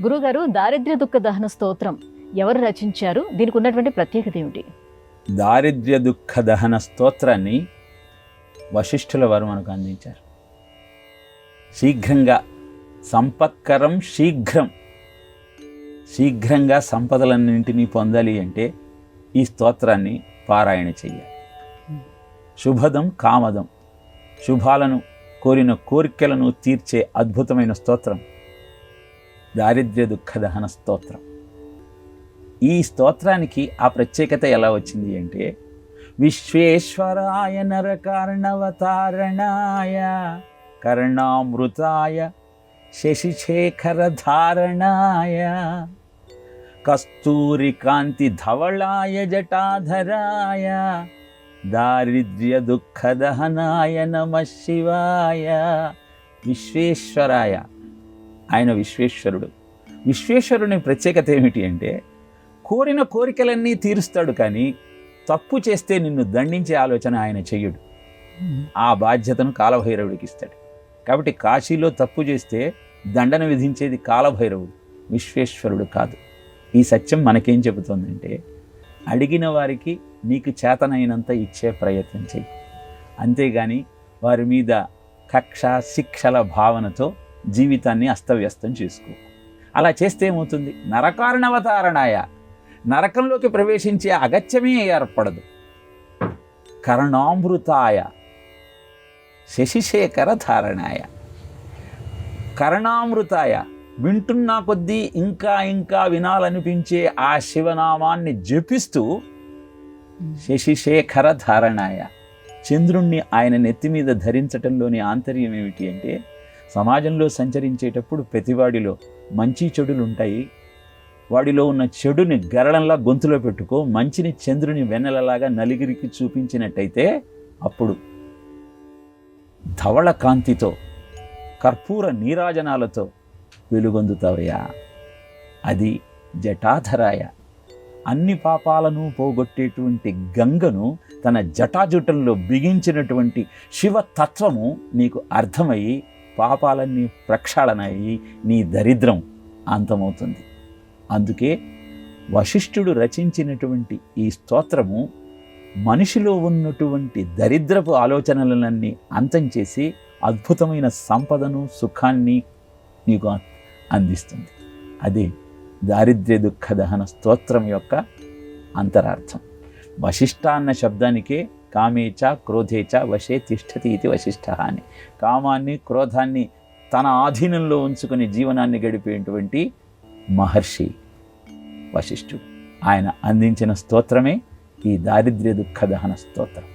గురుగారు, దారిద్ర్య దుఃఖ దహన స్తోత్రం ఎవరు రచించారు? దీనికి ఉన్నటువంటి ప్రత్యేకత ఏమిటి? దారిద్ర్య దుఃఖ దహన స్తోత్రాన్ని వశిష్ఠుల వారు మనకు అందించారు. శీఘ్రంగా సంపత్కరం శీఘ్రంగా సంపదలన్నింటినీ పొందాలి అంటే ఈ స్తోత్రాన్ని పారాయణ చెయ్యాలి. శుభదం కామదం, శుభాలను కోరిన కోరికలను తీర్చే అద్భుతమైన స్తోత్రం దారిద్ర్య దుఃఖ దహన స్తోత్రం. ఈ స్తోత్రానికి ఆ ప్రత్యేకత ఎలా వచ్చింది అంటే, విశ్వేశ్వరాయ నరకార్ణవతారణాయ కర్ణామృతాయ శశిశేఖరధారణాయ కస్తూరి కాంతి ధవళాయ జటాధరాయ దారిద్ర్య దుఃఖ దహనాయ నమః శివాయ. విశ్వేశ్వరాయ, ఆయన విశ్వేశ్వరుడు. విశ్వేశ్వరుని ప్రత్యేకత ఏమిటి అంటే, కోరిన కోరికలన్నీ తీరుస్తాడు, కానీ తప్పు చేస్తే నిన్ను దండించే ఆలోచన ఆయన చెయ్యడు. ఆ బాధ్యతను కాలభైరవుడికి ఇస్తాడు. కాబట్టి కాశీలో తప్పు చేస్తే దండన విధించేది కాలభైరవుడు, విశ్వేశ్వరుడు కాదు. ఈ సత్యం మనకేం చెబుతోందంటే, అడిగిన వారికి నీకు చేతనైనంత ఇచ్చే ప్రయత్నం చెయ్యి, అంతేగాని వారి మీద కక్ష శిక్షల భావనతో జీవితాన్ని అస్తవ్యస్తం చేసుకో. అలా చేస్తే ఏమవుతుంది? నరకార్ణవతారణాయ, నరకంలోకి ప్రవేశించే అగత్యమే ఏర్పడదు. కర్ణామృతాయ శశిశేఖర ధారణాయ, కర్ణామృతాయ, వింటున్నా కొద్దీ ఇంకా ఇంకా వినాలనిపించే ఆ శివనామాన్ని జపిస్తూ శశిశేఖర ధారణాయ, చంద్రుణ్ణి ఆయన నెత్తి మీద ధరించటంలోని ఆంతర్యం ఏమిటి అంటే, సమాజంలో సంచరించేటప్పుడు ప్రతివాడిలో మంచి చెడులు ఉంటాయి. వాడిలో ఉన్న చెడుని గరళంలా గొంతులో పెట్టుకో, మంచిని చంద్రుని వెన్నెలలాగా నలుగురికి చూపించినట్టయితే అప్పుడు ధవళ కాంతితో కర్పూర నీరాజనాలతో వెలుగొందుతావయ్యా. అది జటాధరాయ, అన్ని పాపాలను పోగొట్టేటువంటి గంగను తన జటాజుటంలో బిగించినటువంటి శివతత్వము నీకు అర్థమయ్యి పాపాలన్నీ ప్రక్షాళనయ్యి నీ దరిద్రం అంతమవుతుంది. అందుకే వశిష్ఠుడు రచించినటువంటి ఈ స్తోత్రము మనిషిలో ఉన్నటువంటి దరిద్రపు ఆలోచనలన్నీ అంతం చేసి అద్భుతమైన సంపదను సుఖాన్ని నీకు అందిస్తుంది. అదే దారిద్ర్య దుఃఖ దహన స్తోత్రం యొక్క అంతరార్థం. వశిష్ఠ అన్న శబ్దానికే కామేచ క్రోధేచ వశే తిష్టతి ఇది వశిష్ఠ అని. కామాన్ని క్రోధాన్ని తన ఆధీనంలో ఉంచుకుని జీవనాన్ని గడిపేటువంటి మహర్షి వశిష్ఠుడు. ఆయన అందించిన స్తోత్రమే ఈ దారిద్ర్య దుఃఖ దహన స్తోత్రం.